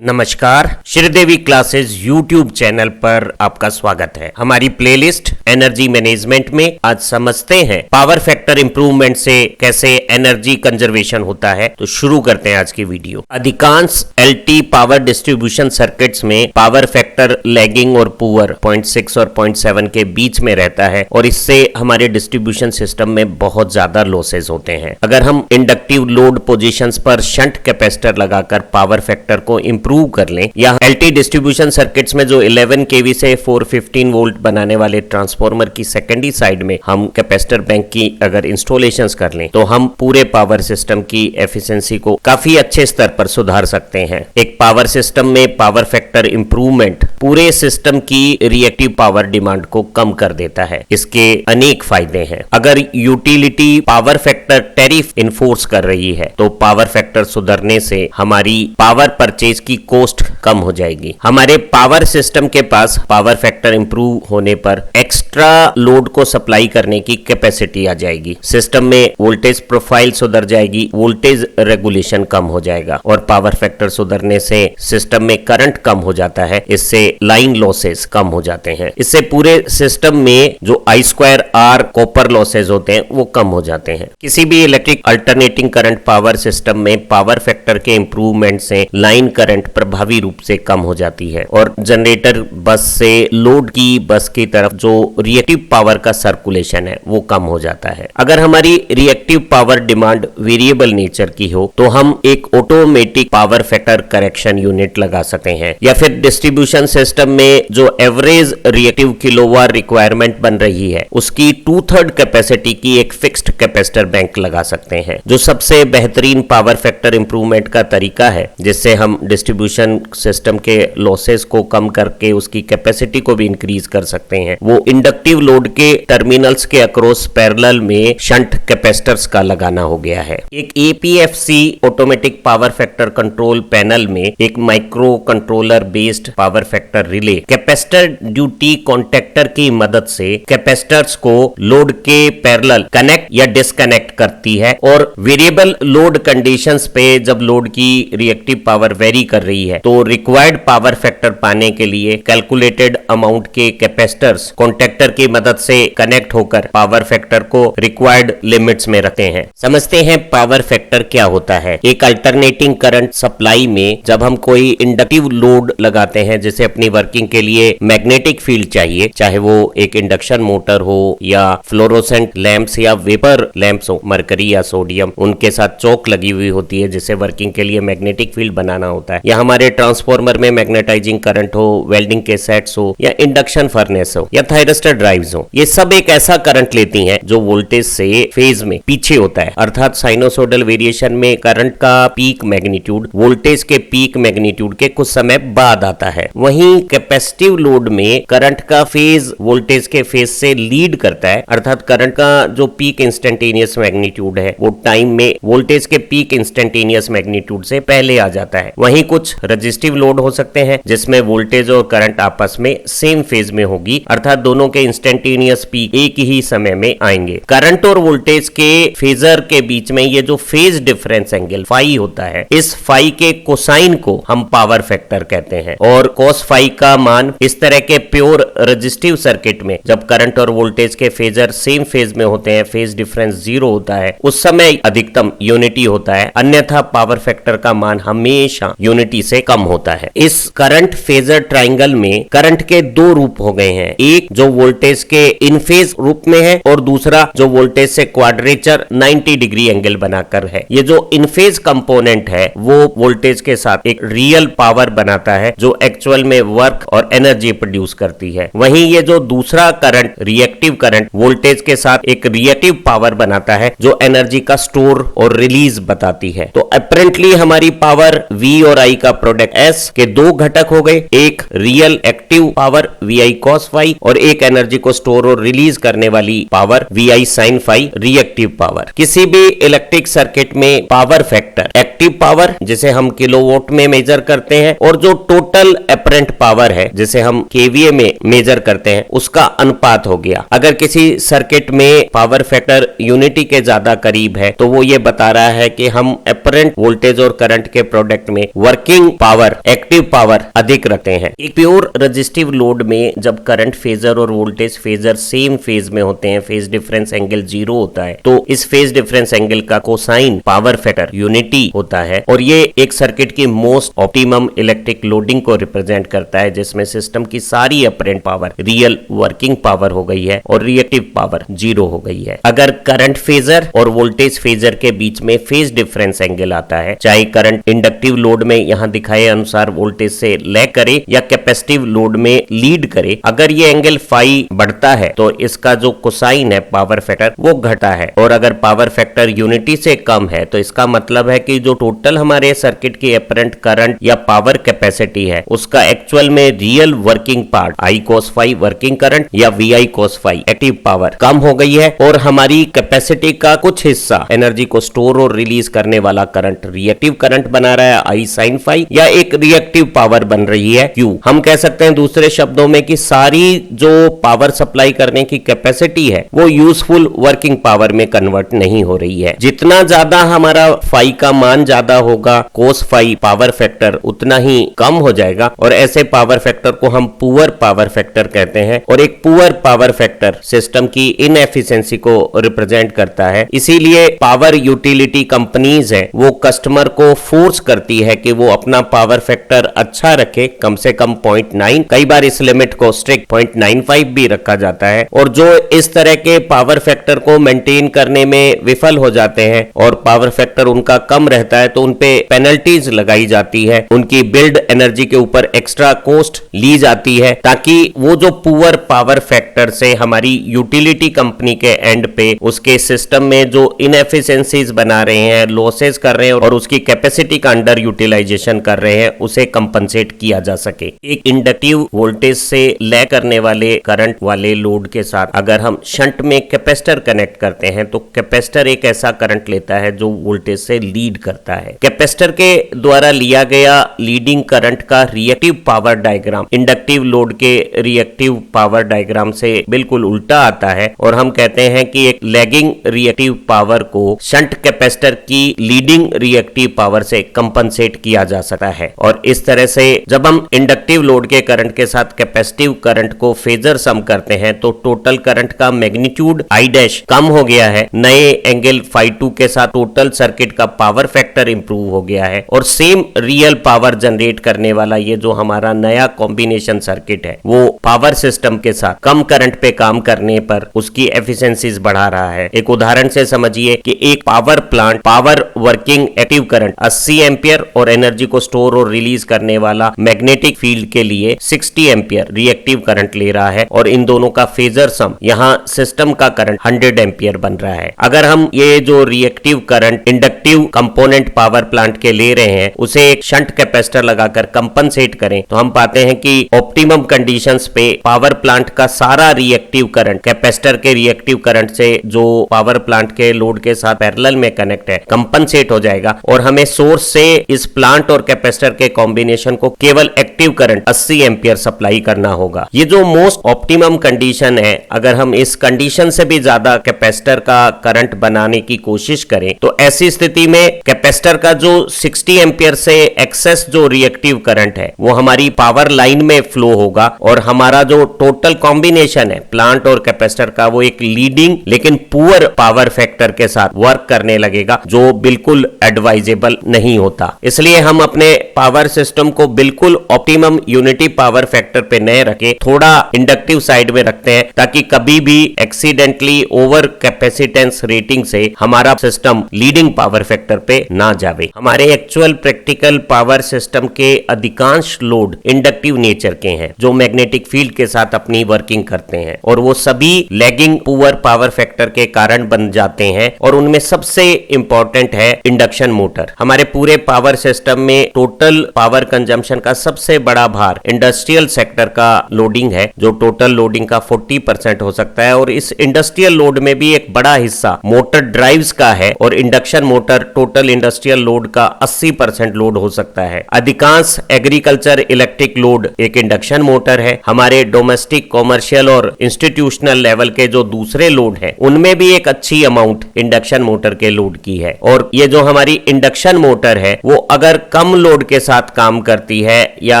नमस्कार, Sridevi classes YouTube channel पर आपका स्वागत है। हमारी प्लेलिस्ट एनर्जी मैनेजमेंट में आज समझते हैं पावर फैक्टर इंप्रूवमेंट से कैसे एनर्जी कंजर्वेशन होता है। तो शुरू करते हैं आज की वीडियो। अधिकांश एलटी पावर डिस्ट्रीब्यूशन सर्किट्स में पावर फैक्टर लैगिंग और पुअर 0.6 और 0.7 के बीच में रहता है और इससे हमारे डिस्ट्रीब्यूशन सिस्टम में बहुत ज्यादा लॉसेज होते हैं। अगर हम इंडक्टिव लोड पोजीशंस पर शंट कैपेसिटर लगाकर पावर फैक्टर को इंप्रूव कर लें या एलटी डिस्ट्रीब्यूशन सर्किट्स में जो 11 केवी से 415 वोल्ट बनाने वाले ट्रांसफार्मर की सेकेंडरी साइड में हम कैपेसिटर बैंक की अगर इंस्टॉलेशंस कर लें तो हम पूरे पावर सिस्टम की एफिशिएंसी को काफी अच्छे स्तर पर सुधार सकते हैं। एक पावर सिस्टम में पावर फैक्टर इंप्रूवमेंट पूरे सिस्टम की रिएक्टिव पावर डिमांड को कम कर देता है। इसके अनेक फायदे हैं। अगर utility power factor tariff enforce कर रही है तो पावर फैक्टर सुधरने से हमारी पावर परचेज की कॉस्ट कम हो जाएगी। हमारे पावर सिस्टम के पास पावर फैक्टर इंप्रूव होने पर एक्स्ट्रा लोड को सप्लाई करने की कैपेसिटी आ जाएगी। सिस्टम में वोल्टेज प्रोफाइल सुधर जाएगी, वोल्टेज रेगुलेशन कम हो जाएगा और पावर फैक्टर सुधरने से सिस्टम में करंट कम हो जाता है। इससे लाइन लॉसेस कम हो जाते हैं। इससे पूरे सिस्टम में जो I2R कॉपर लॉसेज होते हैं वो कम हो जाते हैं। किसी भी electric alternating current power system में पावर फैक्टर के इंप्रूवमेंट से लाइन करंट प्रभावी रूप से कम हो जाती है और जनरेटर बस से लोड की बस की तरफ जो रिएक्टिव पावर का सर्कुलेशन है वो कम हो जाता है। अगर हमारी reactive power demand variable nature की हो तो हम एक automatic power factor correction unit लगा सकते हैं या फिर डिस्ट्रीब्यूशन सिस्टम में जो एवरेज रिएक्टिव किलोवाट रिक्वायरमेंट बन रही है उसकी 2/3 कैपेसिटी की एक फिक्स्ड कैपेसिटर बैंक लगा सकते हैं, जो सबसे बेहतरीन पावर फैक्टर इंप्रूवमेंट का तरीका है जिससे हम डिस्ट्रीब्यूशन सिस्टम के लॉसेस को कम करके उसकी कैपेसिटी को भी इंक्रीज कर सकते हैं। वो इंडक्टिव लोड के टर्मिनल्स के अक्रॉस पैरेलल में शंट कैपेसिटर्स का लगाना हो गया है। एक APFC automatic power factor control panel में एक micro controller based power factor relay capacitor duty contactor की मदद से कैपेसिटर्स को लोड के पैरेलल कनेक्ट या डिस्कनेक्ट करती है और वेरिएबल लोड कंडीशंस पे जब लोड की रिएक्टिव पावर वेरी कर रही है तो रिक्वायर्ड पावर फैक्टर पाने के लिए कैलकुलेटेड अमाउंट के कैपेसिटर्स कॉन्टेक्टर की मदद से कनेक्ट होकर पावर फैक्टर को रिक्वायर्ड लिमिट्स में रखते हैं। समझते हैं पावर फैक्टर क्या होता है। एक अल्टरनेटिंग करंट सप्लाई में जब हम कोई इंडक्टिव लोड लगाते हैं जैसे अपनी वर्किंग के लिए मैग्नेटिक फील्ड चाहिए, चाहे वो एक इंडक्शन मोटर हो या फ्लोरोसेंट लैंप्स या वेपर लैंप्स हो, मरकरी या सोडियम, उनके साथ चौक लगी हुई होती है जिसे वर्किंग के लिए मैग्नेटिक फील्ड बनाना होता है, या हमारे ट्रांसफार्मर में मैग्नेटाइजिंग करंट हो, वेल्डिंग के सेट्स हो या इंडक्शन फर्नेस हो या थायरिस्टर ड्राइव्स हो, ये सब एक ऐसा करंट लेती हैं जो वोल्टेज से फेज में पीछे होता है। अर्थात साइनोसोडल वेरिएशन में करंट का पीक मैग्नीट्यूड वोल्टेज के पीक मैग्नीट्यूड के कुछ समय बाद आता है। वहीं कैपेसिटिव लोड में करंट का फेज वोल्टेज के फेज से लीड करता है, अर्थात करंट का जो पीक इंस्टेंटेनियस मैग्नीट्यूड है वो टाइम में वोल्टेज के पीक इंस्टेंटेनियस मैग्नीट्यूड से पहले आ जाता है। वहीं कुछ रेजिस्टिव लोड हो सकते हैं जिसमें वोल्टेज और करंट आपस में सेम फेज में होगी, अर्थात दोनों के इंस्टेंटेनियस पीक एक ही समय में आएंगे। करंट और वोल्टेज के फेजर के बीच में ये जो फेज डिफरेंस एंगल फाई होता है, इस फाई के कोसाइन को हम पावर फैक्टर कहते हैं और कॉस फाई का मान इस तरह के प्योर रेजिस्टिव सर्किट में जब करंट और वोल्टेज के फेजर सेम फेज में होते हैं, फेज डिफरेंस 0 होता है, उस समय अधिकतम यूनिटी होता है, अन्यथा पावर फैक्टर का मान हमेशा यूनिटी से कम होता है। इस करंट फेजर ट्राइंगल में करंट के दो रूप हो गए हैं, एक जो वोल्टेज के इन फेज रूप में है और दूसरा जो वोल्टेज से क्वाड्रेचर 90 डिग्री एंगल बनाकर है। ये जो इन फेज कंपोनेंट है वो वोल्टेज के साथ एक रियल पावर बनाता है जो एक्चुअल में वर्क और एनर्जी प्रोड्यूस करती है। वहीं ये जो दूसरा करंट रिएक्टिव करंट वोल्टेज के साथ एक रिएक्टिव पावर बनाता है जो एनर्जी का स्टोर और रिलीज बताती है। तो अपरेंटली हमारी पावर V और I का प्रोडक्ट S के दो घटक हो गए, एक real active power VI cos phi और एक एनर्जी को स्टोर और रिलीज करने वाली power VI sin phi reactive power. किसी भी इलेक्ट्रिक सर्किट में पावर फैक्टर एक्टिव पावर जिसे हम किलोवाट में मेजर करते हैं और जो टोटल अपरेंट पावर है जिसे हम KVA में मेजर करते हैं उसका अनुपात हो गया। अगर किसी सर्किट में पावर फैक्टर यूनिटी के ज्यादा करीब है तो वो ये बता रहा है कि हम अपरेंट वोल्टेज और करंट के प्रोडक्ट में working working power, active power अधिक रखते हैं। एक प्योर रेजिस्टिव लोड में जब करंट फेजर और वोल्टेज फेजर सेम फेज में होते हैं, फेज डिफरेंस एंगल 0 होता है, तो इस फेज डिफरेंस एंगल का कोसाइन पावर फैक्टर यूनिटी होता है और ये एक सर्किट की मोस्ट ऑप्टिमम इलेक्ट्रिक लोडिंग को रिप्रेजेंट करता है, जिसमें सिस्टम की सारी apparent power real working power हो गई है और रिएक्टिव पावर 0 हो गई है। अगर करंट फेजर और वोल्टेज फेजर के बीच में फेज डिफरेंस एंगल आता है, चाहे करंट इंडक्टिव लोड में यहां दिखाए अनुसार वोल्टेज से लैग करे या कैपेसिटिव लोड में लीड करे, अगर ये एंगल फाई बढ़ता है तो इसका जो कोसाइन है पावर फैक्टर वो घटा है, और अगर पावर फैक्टर यूनिटी से कम है तो इसका मतलब है कि जो टोटल हमारे सर्किट की अपरेंट करंट या पावर कैपेसिटी है उसका एक्चुअल में real working part I cos phi working current या VI cos phi active power कम हो गई है, और हमारी कैपेसिटी का कुछ हिस्सा एनर्जी को स्टोर और रिलीज करने वाला करंट रिएक्टिव करंट बना रहा है I sin phi, या एक रिएक्टिव पावर बन रही है Q। हम कह सकते हैं दूसरे शब्दों में कि सारी जो पावर सप्लाई करने की कैपेसिटी है वो यूजफुल वर्किंग पावर में कन्वर्ट नहीं हो रही है। जितना ज्यादा हमारा फाई का मान ज्यादा होगा, कोस फाई पावर फैक्टर उतना ही कम हो जाएगा, और ऐसे पावर फैक्टर को हम पुअर पावर फैक्टर कहते हैं, और एक पुअर पावर फैक्टर सिस्टम की इनएफिशिएंसी को रिप्रेजेंट करता है। इसीलिए पावर यूटिलिटी कंपनीज है वो कस्टमर को फोर्स करती है कि वो अपना पावर फैक्टर अच्छा रखे, कम से कम 0.9, कई बार इस लिमिट को स्ट्रिक्ट 0.95 भी रखा जाता है, और जो इस तरह के पावर फैक्टर को मेंटेन करने में विफल हो जाते हैं और पावर फैक्टर उनका कम रहता है तो उनपे पेनल्टीज लगाई जाती है, उनकी बिल्ड एनर्जी के ऊपर एक्स्ट्रा कॉस्ट ली जाती है, ताकि वो जो पुअर पावर फैक्टर से हमारी यूटिलिटी कंपनी के एंड पे उसके सिस्टम में जो इनएफिशिएंसीज बना रहे हैं, लॉसेस कर रहे हैं और उसकी कैपेसिटी का अंडर यूटिलाइजेशन कर रहे हैं, उसे कंपनसेट किया जा सके। एक इंडक्टिव वोल्टेज से लैग करने वाले करंट वाले लोड के साथ अगर हम शंट में कैपेसिटर कनेक्ट करते हैं तो कैपेसिटर एक ऐसा करंट लेता है जो वोल्टेज से लीड करता है। कैपेसिटर के द्वारा लिया गया लीडिंग करंट का reactive power diagram inductive load के रिएक्टिव पावर डायग्राम से बिल्कुल उल्टा आता है, और हम कहते हैं कि एक लैगिंग रिएक्टिव पावर को शंट कैपेसिटर की लीडिंग रिएक्टिव पावर से कंपनसेट किया जा सकता है। और इस तरह से जब हम इंडक्टिव लोड के करंट के साथ कैपेसिटिव करंट को फेजर सम करते हैं तो टोटल करंट का मैग्नीट्यूड I डैश कम हो गया है, नए एंगल फाई 2 के साथ टोटल सर्किट का पावर फैक्टर इंप्रूव हो गया है, और सेम रियल पावर जनरेट करने वाला ये जो हमारा नया कॉम्बिनेशन सर्किट है वो पावर सिस्टम के साथ कम करंट पे काम करने पर उसकी एफिशिएंसीज बढ़ा रहा है। एक उदाहरण से समझिए कि एक power plant power working active current 80 ampere और एनर्जी को स्टोर और रिलीज करने वाला मैग्नेटिक फील्ड के लिए 60 एम्पियर रिएक्टिव करंट ले रहा है, और इन दोनों का फेजर सम यहाँ सिस्टम का करंट 100 एम्पियर बन रहा है। अगर हम ये जो reactive current inductive component power plant के ले रहे हैं उसे एक शंट कैपेसिटर लगाकर कंपनसेट करें तो हम पाते हैं कि ऑप्टिमम कंडीशंस पे पावर प्लांट का सारा रिएक्टिव करंट कैपेसिटर के रिएक्टिव करंट से जो पावर प्लांट के लोड के साथ पैरेलल में कनेक्ट है कंपनसेट हो जाएगा, और हमें सोर्स से इस प्लांट और कैपेसिटर के कॉम्बिनेशन को केवल एक्टिव करंट 80 एम्पियर सप्लाई करना होगा। ये जो मोस्ट ऑप्टिमम कंडीशन है, अगर हम इस कंडीशन से भी ज्यादा कैपेसिटर का करंट बनाने की कोशिश करें तो ऐसी स्थिति में कैपेसिटर का जो 60 एम्पियर से एक्सेस जो रिएक्टिव करंट है वो हमारी पावर लाइन में फ्लो होगा, और हमारा जो टोटल कॉम्बिनेशन है प्लांट और कैपेसिटर का वो एक लीडिंग लेकिन पुअर पावर फैक्टर के साथ वर्क करने लगेगा, जो बिल्कुल एडवाइजेबल नहीं होता। इसलिए हम अपने पावर सिस्टम को बिल्कुल ऑप्टिमम यूनिटी पावर फैक्टर पे न रखे, थोड़ा इंडक्टिव साइड में रखते हैं ताकि कभी भी एक्सीडेंटली ओवर कैपेसिटेंस रेटिंग से हमारा सिस्टम लीडिंग पावर फैक्टर पे ना जावे। हमारे एक्चुअल प्रैक्टिकल पावर सिस्टम के अधिकांश लोड इंडक्टिव नेचर के हैं जो मैग्नेटिक फील्ड के साथ अपनी वर्किंग करते हैं, और वो सभी लैगिंग पुअर पावर फैक्टर के कारण बन जाते हैं, और उनमें सबसे इंपॉर्टेंट है इंडक्शन मोटर। हमारे पूरे पावर सिस्टम में टोटल पावर कंजम्पशन का सबसे बड़ा भार इंडस्ट्रियल सेक्टर का लोडिंग है, जो टोटल लोडिंग का 40% हो सकता है, और इस इंडस्ट्रियल लोड में भी एक बड़ा हिस्सा मोटर ड्राइव्स का है, और induction motor total industrial load का 80% लोड हो सकता है। अधिकांश एग्रीकल्चर इलेक्ट्रिक लोड एक इंडक्शन मोटर है। हमारे डोमेस्टिक कॉमर्शियल और इंस्टीट्यूशनल लेवल के जो दूसरे लोड है उनमें भी एक अच्छी अमाउंट इंडक्शन मोटर के लोड की है, और ये जो हमारी इंडक्शन मोटर है वो अगर कम लोड के साथ काम करती है या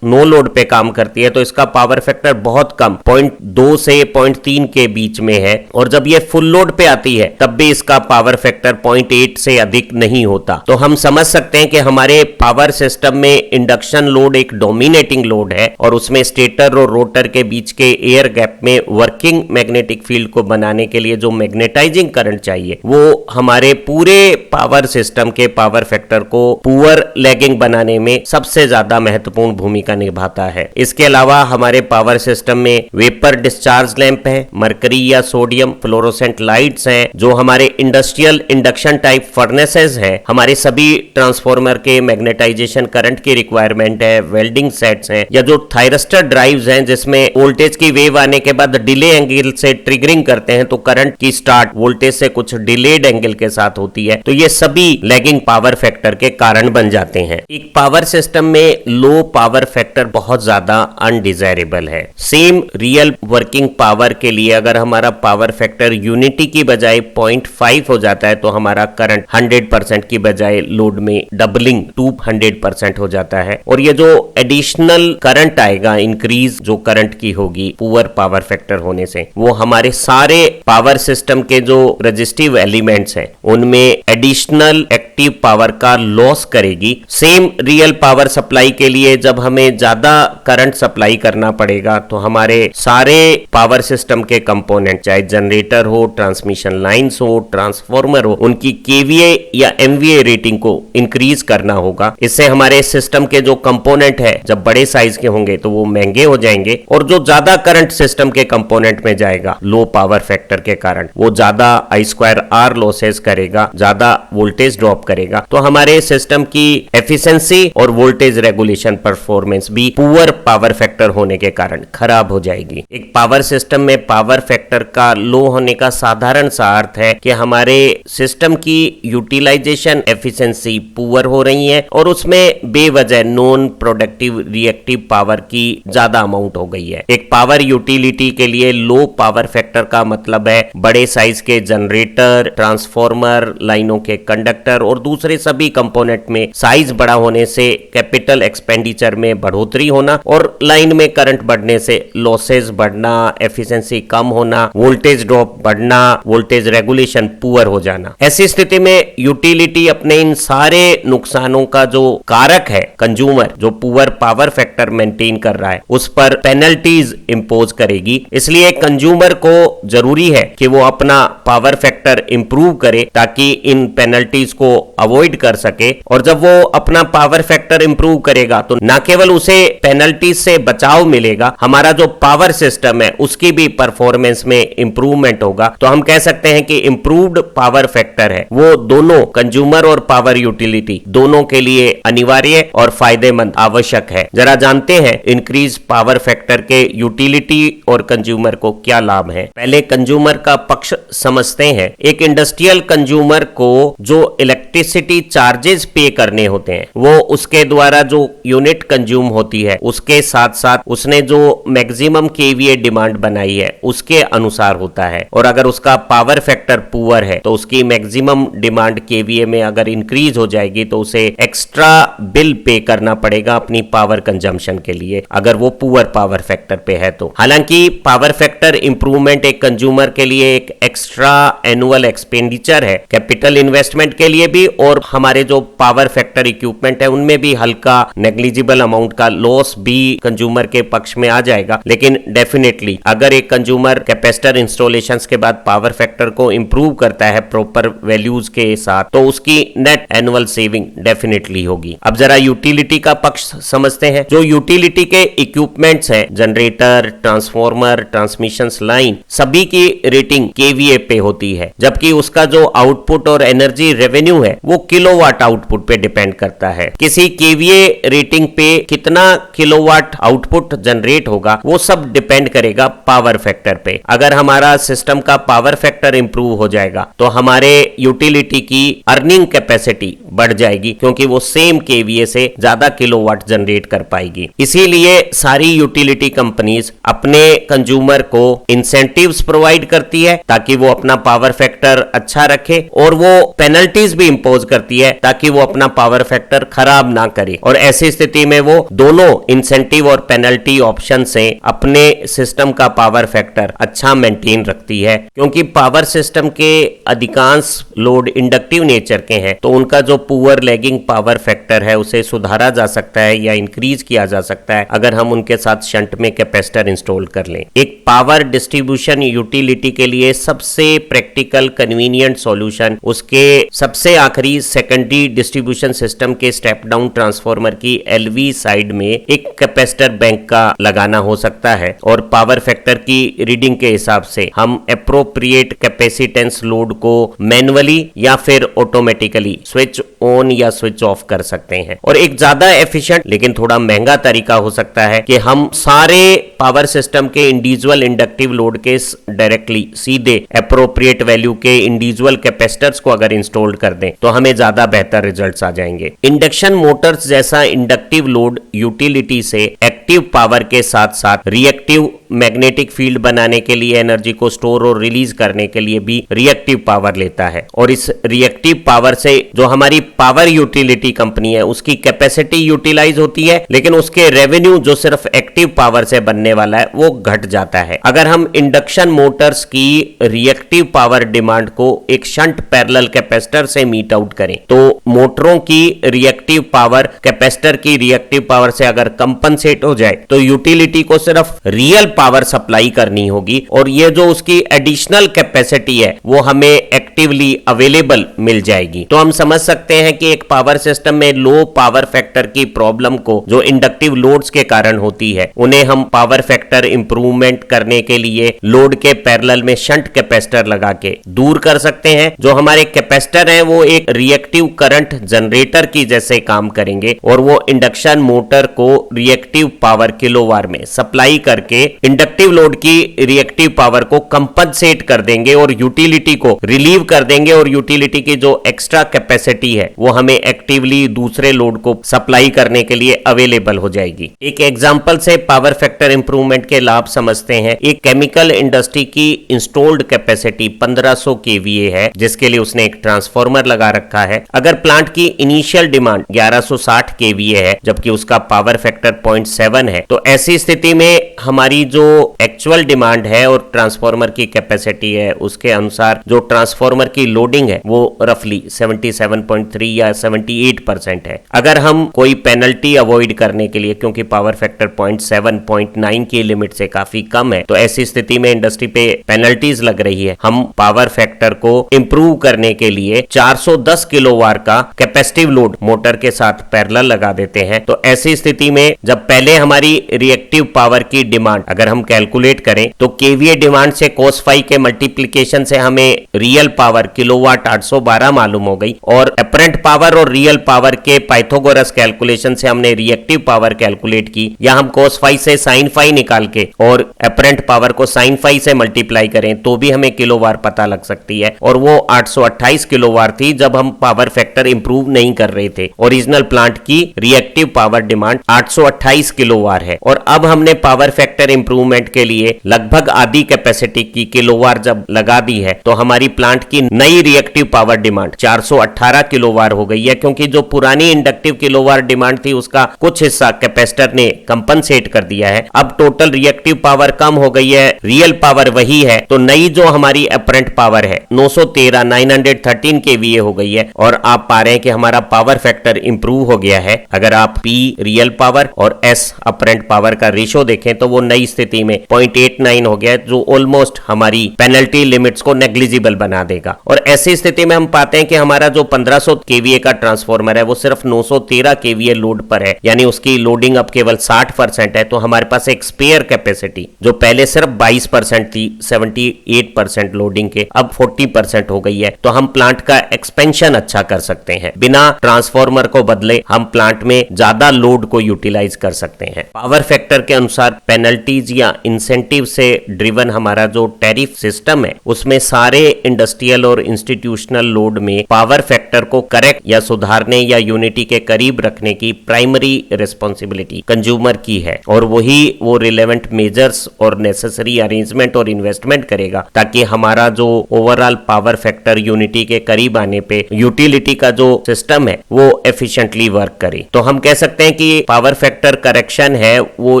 नो लोड पे काम करती है तो इसका पावर फैक्टर बहुत कम 0.2 से 0.3 के बीच में है, और जब ये फुल लोड पे आती है तब भी इसका पावर फैक्टर 0.8 से अधिक नहीं होता। तो हम समझ सकते हैं कि हमारे पावर सिस्टम में इंडक्शन लोड एक डोमिनेटिंग लोड है और उसमें स्टेटर और रोटर के बीच के एयर गैप में वर्किंग मैग्नेटिक फील्ड को बनाने के लिए जो मैग्नेटाइजिंग करंट चाहिए वो हमारे पूरे पावर सिस्टम के पावर फैक्टर को पुअर लैगिंग बनाने में सबसे ज्यादा महत्वपूर्ण भूमिका निभाता है। इसके अलावा हमारे पावर सिस्टम में वेपर डिस्चार्ज लैंप है, मरकरी या सोडियम फ्लोरोसेंट लाइट्स हैं, जो हमारे इंडस्ट्रियल इंडक्शन टाइप फर्नेसेस है, हमारे सभी ट्रांसफार्मर के मैग्नेटाइजेशन करंट की रिक्वायरमेंट है, वेल्डिंग सेट्स हैं, या जो थायरिस्टर ड्राइव्स हैं जिसमें वोल्टेज की वेव आने के बाद डिले एंगल से ट्रिगरिंग करते हैं तो करंट की स्टार्ट वोल्टेज से कुछ डिलेड एंगल के साथ होती है, तो ये सभी लैगिंग पावर फैक्टर के कारण बन जाते हैं। एक पावर सिस्टम में लो पावर फैक्टर बहुत ज्यादा अनडिजायरेबल है। सेम रियल वर्किंग पावर के लिए अगर हमारा पावर फैक्टर यूनिटी की बजाय 0.5 हो जाता है तो हमारा करंट 100% की बजाय लोड में डबलिंग 200% हो जाता है, और ये जो एडिशनल करंट आएगा, इंक्रीज जो करंट की होगी पुअर पावर फैक्टर होने से, वो हमारे सारे पावर सिस्टम के जो रेजिस्टिव एलिमेंट्स हैं उनमें एडिशनल एक्टिव पावर का लॉस करेगी। सेम रियल पावर सप्लाई के लिए जब हमें ज्यादा करंट सप्लाई करना पड़ेगा तो हमारे सारे पावर सिस्टम के कंपोनेंट, चाहे जनरेटर हो, ट्रांसमिशन लाइंस हो, ट्रांसफार्मर हो, उनकी केवीए या एमवीए रेटिंग को इंक्रीज करना होगा। इससे हमारे सिस्टम के जो कंपोनेंट है जब बड़े साइज के होंगे तो वो महंगे हो जाएंगे, और जो ज्यादा करंट सिस्टम के कंपोनेंट में जाएगा लो पावर फैक्टर के कारण वो ज्यादा I2R लॉसेस करेगा, ज्यादा वोल्टेज ड्रॉप करेगा, तो हमारे सिस्टम की एफिशिएंसी और वोल्टेज रेगुलेशन परफॉर्मेंस भी पुअर पावर फैक्टर होने के कारण खराब हो जाएगी। एक पावर सिस्टम में पावर फैक्टर का लो होने का साधारण सा अर्थ है कि हमारे सिस्टम की यूटिलाइजेशन एफिशिएंसी पुअर हो रही है और उसमें बेवजह नॉन प्रोडक्टिव रिएक्टिव पावर की ज्यादा अमाउंट हो गई है। एक पावर यूटिलिटी के लिए लो पावर फैक्टर का मतलब है बड़े साइज के जनरेटर, ट्रांसफार्मर, लाइनों के कंडक्टर और दूसरे सभी कंपोनेंट में साइज बड़ा होने से कैपिटल एक्सपेंडिचर में बढ़ोतरी होना और लाइन में करंट बढ़ने से लॉसेस बढ़ना, एफिशिएंसी कम होना, वोल्टेज ड्रॉप बढ़ना, वोल्टेज रेगुलेशन पुअर हो जाना। ऐसी स्थिति में यूटिलिटी अपने इन सारे नुकसानों का जो कारक है, कंज्यूमर जो पुअर पावर फैक्टर मेंटेन कर रहा है, उस पर पेनल्टीज इंपोज करेगी। इसलिए कंज्यूमर को जरूरी है कि वो अपना पावर फैक्टर इंप्रूव करे ताकि इन पेनल्टीज को अवॉइड कर सके, और जब वो अपना पावर फैक्टर इंप्रूव करेगा तो ना केवल उसे पेनल्टीज से बचाव मिलेगा, हमारा जो पावर सिस्टम है उसकी भी परफॉर्मेंस में इंप्रूवमेंट होगा। तो हम कह सकते हैं कि इंप्रूव्ड पावर फैक्टर है वो दोनों कंज्यूमर और पावर यूटिलिटी दोनों के लिए अनिवार्य और फायदेमंद आवश्यक है। जरा जानते हैं इंक्रीज पावर फैक्टर के यूटिलिटी और कंज्यूमर को क्या लाभ है। पहले कंज्यूमर का पक्ष समझते हैं। एक इंडस्ट्रियल कंज्यूमर को जो इलेक्ट्रिसिटी चार्जेस पे करने होते हैं वो उसके द्वारा जो यूनिट कंज्यूम होती है उसके साथ साथ उसने जो मैक्सिमम केवीए डिमांड बनाई है उसके अनुसार होता है, और अगर उसका पावर फैक्टर पुअर है तो उसकी मैक्सिमम डिमांड केवीए में अगर इंक्रीज हो जाएगी तो उसे एक्स्ट्रा बिल पे करना पड़ेगा अपनी पावर कंजम्पशन के लिए, अगर वो पुअर पावर फैक्टर पे है तो। हालांकि पावर फैक्टर इंप्रूवमेंट एक कंज्यूमर के लिए एक एक्स्ट्रा एनुअल एक्सपेंडिचर है, कैपिटल इन्वेस्टमेंट के लिए भी, और हमारे जो पावर फैक्टर इक्विपमेंट है उनमें भी हल्का नेग्लिजिबल अमाउंट का लॉस भी कंज्यूमर के पक्ष में आ जाएगा। लेकिन डेफिनेटली अगर एक कंज्यूमर कैपेसिटर इंस्टॉलेशंस के बाद पावर फैक्टर को इंप्रूव करता है प्रॉपर वैल्यूज के साथ तो उसकी नेट एनुअल सेविंग डेफिनेटली होगी। अब जरा यूटिलिटी का पक्ष समझते हैं। जो यूटिलिटी के इक्विपमेंट्स हैं, जनरेटर, ट्रांसफार्मर, ट्रांसमिशन लाइन, सभी की रेटिंग केवीए पे होती है, जबकि उसका जो आउटपुट और एनर्जी रेवेन्यू है वो किलोवाट आउटपुट पे डिपेंड करता है। किसी केवीए रेटिंग पे कितना किलोवाट आउटपुट जनरेट होगा वो सब डिपेंड करेगा पावर फैक्टर पे। अगर हमारा सिस्टम का पावर फैक्टर इंप्रूव हो जाएगा तो हमारे यूटिलिटी की अर्निंग कैपेसिटी बढ़ जाएगी क्योंकि वो सेम केवीए से ज्यादा किलोवाट जनरेट कर पाएगी। इसीलिए सारी यूटिलिटी कंपनीज अपने कंज्यूमर को इंसेंटिव्स प्रोवाइड करती है ताकि वो अपना पावर फैक्टर अच्छा रखे, और वो पेनल्टीज भी इंपोज करती है ताकि वो अपना पावर फैक्टर खराब ना करे, और ऐसी स्थिति में वो दोनों इंसेंटिव और पेनल्टी ऑप्शन से अपने सिस्टम का पावर फैक्टर अच्छा मेंटेन रखती है। क्योंकि पावर सिस्टम के अधिकांश लोड इंडक्टिव नेचर के हैं, तो उनका जो पुअर लैगिंग पावर फैक्टर है उसे सुधारा जा सकता है या इंक्रीज किया जा सकता है अगर हम उनके साथ शंट में कैपेसिटर इंस्टॉल कर लें। एक पावर डिस्ट्रीब्यूशन यूटिलिटी के लिए सबसे प्रैक्टिकल कन्वीनियंट सॉल्यूशन उसके सबसे आखिरी सेकेंडरी डिस्ट्रीब्यूशन सिस्टम के स्टेप डाउन ट्रांसफार्मर की एलवी साइड में एक कैपेसिटर बैंक का लगाना हो सकता है, और पावर फैक्टर की रीडिंग के हिसाब से हम एप्रोप्रिएट कैपेसिटेंस लोड को मैनुअली या फिर ऑटोमेटिकली स्विच ऑन या स्विच ऑफ कर सकते हैं। और एक ज्यादा एफिशिएंट लेकिन थोड़ा महंगा तरीका हो सकता है कि हम सारे पावर सिस्टम के इंडिविजुअल इंडक्टिव लोड के डायरेक्टली सीधे एप्रोप्रिएट वैल्यू के इंडिविजुअल कैपेसिटर्स को अगर इंस्टॉल कर दें तो हमें ज्यादा बेहतर रिजल्ट्स आ जाएंगे। इंडक्शन मोटर्स जैसा इंडक्टिव लोड यूटिलिटी से एक्टिव पावर के साथ साथ रिएक्टिव मैग्नेटिक फील्ड बनाने के लिए, एनर्जी को स्टोर और रिलीज करने के लिए भी रिएक्टिव पावर लेता है। और इस रिएक्टिव पावर से जो हमारी पावर यूटिलिटी कंपनी है उसकी कैपेसिटी यूटिलाइज होती है, लेकिन उसके रेवेन्यू जो सिर्फ एक्टिव पावर से बनने वाला है वो घट जाता है। अगर हम इंडक्शन मोटर्स की रिएक्टिव पावर डिमांड को एक शंट पैरेलल कैपेसिटर से मीट आउट करें तो मोटरों की रिएक्टिव पावर कैपेसिटर की रिएक्टिव पावर से अगर कंपनसेट हो जाए तो यूटिलिटी को सिर्फ रियल पावर सप्लाई करनी होगी, और ये जो उसकी एडिशनल कैपेसिटी है वो हमें एक्टिवली अवेलेबल मिल जाएगी। तो हम समझ सकते हैं कि एक पावर सिस्टम में लो पावर फैक्टर की प्रॉब्लम को जो इंडक्टिव लोड्स के कारण होती है उन्हें हम पावर फैक्टर इंप्रूवमेंट करने के लिए लोड के पैरेलल में शंट कैपेसिटर लगा के दूर कर सकते हैं। जो हमारे कैपेसिटर हैं वो एक रिएक्टिव करंट जनरेटर की जैसे काम करेंगे, और वो इंडक्शन मोटर को रिएक्टिव पावर किलोवाट में सप्लाई करके इंडक्टिव लोड की रिएक्टिव पावर को कंपनसेट कर देंगे और यूटिलिटी को रिलीव कर देंगे, और यूटिलिटी की जो एक्स्ट्रा कैपेसिटी है वो हमें एक्टिवली दूसरे लोड को सप्लाई करने के लिए अवेलेबल हो जाएगी। एक एग्जांपल से पावर फैक्टर इंप्रूवमेंट के लाभ समझते हैं। एक केमिकल इंडस्ट्री की इंस्टॉल्ड कैपेसिटी 1500 केवीए है, जिसके लिए उसने एक ट्रांसफार्मर लगा रखा है। अगर प्लांट की इनिशियल डिमांड 1160 केवीए है जबकि उसका पावर फैक्टर 0.7 है, तो ऐसी स्थिति में हमारी जो एक्चुअल डिमांड है और ट्रांसफार्मर की कैपेसिटी है उसके अनुसार जो ट्रांसफार्मर की लोडिंग है वो रफली 77.3 या 78% है। अगर हम कोई पेनल्टी अवॉइड करने के लिए, क्योंकि पावर फैक्टर 0.7 0.9 की लिमिट से काफी कम है, तो ऐसी स्थिति में इंडस्ट्री पे पेनल्टीज लग रही है, हम पावर फैक्टर को इंप्रूव करने के लिए 410 किलोवाट का कैपेसिटिव लोड मोटर के साथ पैरेलल लगा देते हैं। तो ऐसी स्थिति में जब पहले हमारी रिएक्टिव पावर की डिमांड अगर हम कैलकुलेट करें तो केवीए डिमांड से cos फाई के मल्टीप्लिकेशन से हमें रियल पावर किलोवाट 812 मालूम हो गई, और अपरेंट पावर और रियल पावर के पाइथागोरस कैलकुलेशन से हमने रिएक्टिव पावर कैलकुलेट की, या हम cos फाई से sin फाई निकाल के और अपरेंट पावर को sin फाई से मल्टीप्लाई करें तो भी हमें किलोवाट पता लग सकती है, और वो 828 किलोवाट थी जब हम पावर फैक्टर इंप्रूव नहीं कर रहे थे। ओरिजिनल प्लांट की रिएक्टिव पावर डिमांड 828 किलोवाट है, और अब हमने पावर फैक्टर इंप्रूवमेंट के लिए लगभग आधी कैपेसिटी की किलोवाट जब लगा दी है तो हमारी प्लांट की नई रिएक्टिव पावर डिमांड 418 किलोवाट हो गई है, क्योंकि जो पुरानी इंडक्टिव किलोवाट डिमांड थी उसका कुछ हिस्सा कैपेसिटर ने कंपनसेट कर दिया है। अब टोटल रिएक्टिव पावर कम हो गई है, रियल पावर वही है, तो नई जो हमारी अपरेंट पावर है 913 केवीए हो गई है, और आप पा रहे हैं कि हमारा पावर फैक्टर इंप्रूव हो गया है। अगर आप P रियल पावर और S अपरेंट पावर का रेशो देखें तो वो नई स्थिति में 0.89 हो गया, जो ऑलमोस्ट हमारी पेनल्टी लिमिट्स को नेग्लिजिबल बना देगा। और ऐसी स्थिति में हम पाते हैं कि हमारा जो 1500 केवीए का ट्रांसफार्मर है वो सिर्फ 913 केवीए लोड पर है, यानी उसकी लोडिंग अब केवल 60% है। तो हमारे पास एक स्पेयर कैपेसिटी जो पहले सिर्फ 22% थी 78% लोडिंग के, अब 40% हो गई है। तो हम प्लांट का एक्सपेंशन अच्छा कर सकते हैं, बिना ट्रांसफार्मर को बदले हम प्लांट में ज्यादा लोड को यूटिलाइज कर सकते हैं। पावर फैक्टर के अनुसार पेनल्टीज या इंसेंटिव से ड्रिवन हमारा जो टैरिफ सिस्टम है उसमें सारे इंडस्ट्री इंडस्ट्रियल और इंस्टीट्यूशनल लोड में पावर फैक्टर को करेक्ट या सुधारने या यूनिटी के करीब रखने की प्राइमरी रिस्पॉन्सिबिलिटी कंज्यूमर की है, और वही वो रिलेवेंट मेजर्स और नेसेसरी अरेंजमेंट और इन्वेस्टमेंट करेगा ताकि हमारा जो ओवरऑल पावर फैक्टर यूनिटी के करीब आने पे यूटिलिटी का जो सिस्टम है वो एफिशिएंटली वर्क करे। तो हम कह सकते हैं कि पावर फैक्टर करेक्शन है वो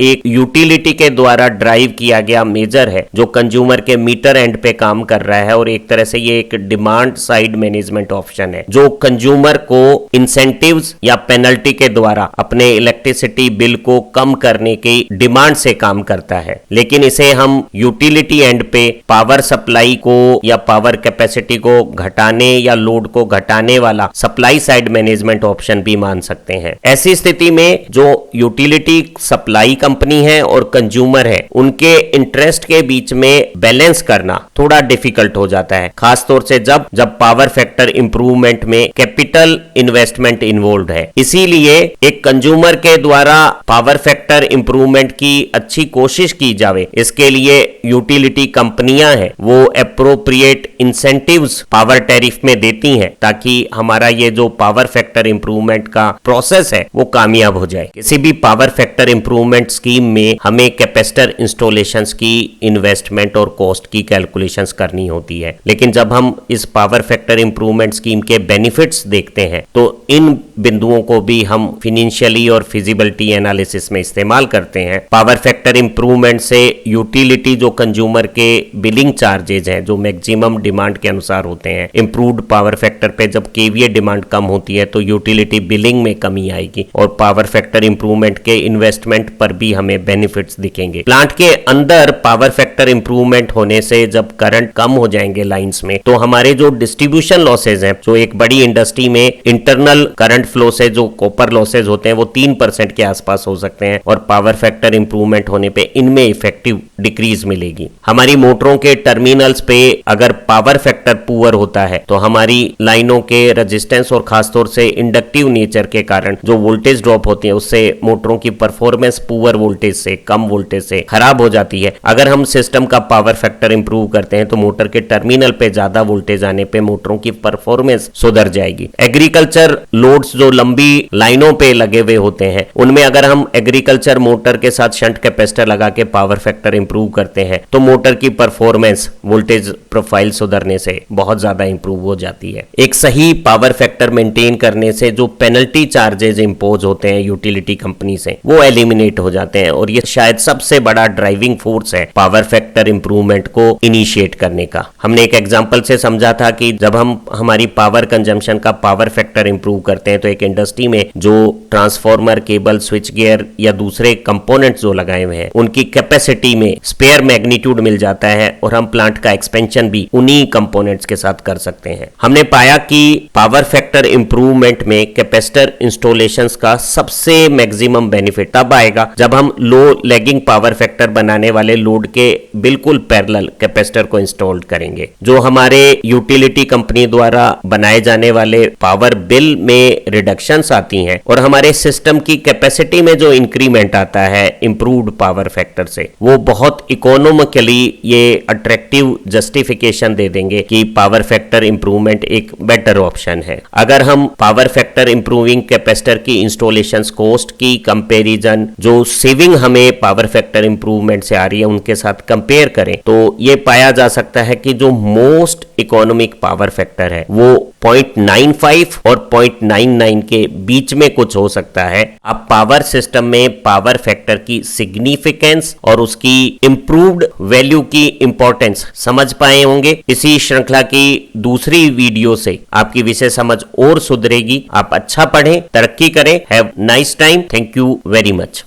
एक यूटिलिटी के द्वारा ड्राइव किया गया मेजर है जो कंज्यूमर के मीटर एंड पे काम कर रहा है, और एक तरह से ये एक डिमांड साइड मैनेजमेंट ऑप्शन है जो कंज्यूमर को इंसेंटिव्स या पेनल्टी के द्वारा अपने इलेक्ट्रिसिटी बिल को कम करने की डिमांड से काम करता है। लेकिन इसे हम यूटिलिटी एंड पे पावर सप्लाई को या पावर कैपेसिटी को घटाने या लोड को घटाने वाला सप्लाई साइड मैनेजमेंट ऑप्शन भी मान सकते हैं। ऐसी स्थिति में जो यूटिलिटी सप्लाई कंपनी है और कंज्यूमर है उनके इंटरेस्ट के बीच में बैलेंस करना थोड़ा डिफिकल्ट हो जाता है, खासतौर से जब पावर फैक्टर इंप्रूवमेंट में कैपिटल इन्वेस्टमेंट इन्वॉल्व है। इसीलिए एक कंज्यूमर के द्वारा पावर फैक्टर इंप्रूवमेंट की अच्छी कोशिश की जावे, इसके लिए यूटिलिटी कंपनियां हैं वो एप्रोप्रिएट इंसेंटिव्स पावर टैरिफ में देती हैं ताकि हमारा ये जो पावर फैक्टर इंप्रूवमेंट का प्रोसेस है वो कामयाब हो जाए। किसी भी पावर फैक्टर इंप्रूवमेंट स्कीम में हमें कैपेसिटर इंस्टॉलेशंस की इन्वेस्टमेंट और कॉस्ट की कैलकुलेशंस करनी होती है, लेकिन जब हम इस पावर फैक्टर इंप्रूवमेंट स्कीम के बेनिफिट्स देखते हैं तो इन बिंदुओं को भी हम फिनेंशियली और फिजिबिलिटी एनालिसिस में इस्तेमाल करते हैं। पावर फैक्टर इंप्रूवमेंट से यूटिलिटी जो कंज्यूमर के बिलिंग चार्जेज हैं जो मैक्सिमम डिमांड के अनुसार होते हैं, इंप्रूव्ड पावर फैक्टर पे जब केवीए डिमांड कम होती है तो यूटिलिटी बिलिंग में कमी आएगी और पावर फैक्टर इंप्रूवमेंट के इन्वेस्टमेंट पर भी हमें बेनिफिट्स दिखेंगे। प्लांट के अंदर पावर फैक्टर इंप्रूवमेंट होने से जब करंट कम हो जाएंगे लाइंस में तो हमारे जो डिस्ट्रीब्यूशन लॉसेज हैं, जो एक बड़ी इंडस्ट्री में इंटरनल करंट फ्लो से जो कॉपर लॉसेज होते हैं वो 3% के आसपास हो सकते हैं, और पावर फैक्टर इंप्रूवमेंट होने पे इनमें इफेक्टिव डिक्रीज मिलेगी। हमारी मोटरों के टर्मिनल्स पे अगर पावर फैक्टर पुअर होता है तो हमारी लाइनों के रेजिस्टेंस और खासतौर से इंडक्टिव नेचर के कारण जो वोल्टेज ड्रॉप होती है उससे मोटरों की परफॉर्मेंस पुअर वोल्टेज से, कम वोल्टेज से खराब हो जाती है। अगर हम सिस्टम का पावर फैक्टर इंप्रूव करते हैं तो मोटर के टर्मिनल पे ज्यादा वोल्टेज आने पे मोटरों की परफॉर्मेंस सुधर जाएगी। एग्रीकल्चर लोड्स जो लंबी लाइनों पे लगे हुए होते हैं उनमें अगर हम एग्रीकल्चर मोटर के साथ शंट कैपेसिटर लगा के पावर फैक्टर इंप्रूव करते हैं तो मोटर की परफॉर्मेंस वोल्टेज प्रोफाइल सुधरने से बहुत ज्यादा इंप्रूव हो जाती है। एक सही पावर फैक्टर मेंटेन करने से जो पेनल्टी चार्जेस इंपोज होते हैं यूटिलिटी कंपनी से वो एलिमिनेट हो जाते हैं, और ये शायद सबसे बड़ा ड्राइविंग फोर्स है पावर फैक्टर इंप्रूवमेंट को इनिशिएट करने का। हमने एक एग्जांपल से समझा था कि जब हम हमारी पावर कंजम्पशन का पावर फैक्टर इंप्रूव करते हैं तो एक इंडस्ट्री में जो ट्रांसफार्मर, केबल, स्विच गियर या दूसरे कंपोनेंट्स जो लगाए हुए हैं उनकी कैपेसिटी में स्पेयर मैग्नीट्यूड मिल जाता है और हम प्लांट का एक्सपेंशन भी उन्हीं कंपोनेंट्स के साथ कर सकते हैं। हमने पाया कि पावर फैक्टर इंप्रूवमेंट में कैपेसिटर इंस्टॉलेशंस का सबसे मैक्सिमम बेनिफिट तब आएगा जब हम लो लैगिंग पावर फैक्टर बनाने वाले लोड के बिल्कुल पैरेलल कैपेसिटर को इंस्टॉल करेंगे। जो हमारे यूटिलिटी कंपनी द्वारा बनाए जाने वाले पावर बिल में रिडक्शंस आती हैं और हमारे सिस्टम की कैपेसिटी में जो इंक्रीमेंट आता है इंप्रूव्ड पावर फैक्टर से, वो बहुत इकोनॉमिकली ये अट्रैक्टिव जस्टिफिकेशन दे देंगे कि पावर फैक्टर इंप्रूवमेंट एक बेटर ऑप्शन है। अगर हम पावर फैक्टर इंप्रूविंग कैपेसिटर की इंस्टॉलेशंस कॉस्ट की कंपैरिजन जो सेविंग हमें पावर फैक्टर इंप्रूवमेंट से आ रही है उनके साथ कंपेयर करें तो ये पाया जा सकता है कि जो मोस्ट इकोनॉमिक पावर फैक्टर है वो 0.95 और 0.99 के बीच में कुछ हो सकता है। अब पावर सिस्टम में पावर फैक्टर की सिग्निफिकेंस और उसकी इंप्रूव्ड वैल्यू की इंपॉर्टेंस समझ पाए होंगे। इसी श्रृंखला की दूसरी वीडियो से आपकी विषय समझ और सुधरेगी। आप अच्छा पढ़ें, तरक्की करें। Have nice time. Thank you very much.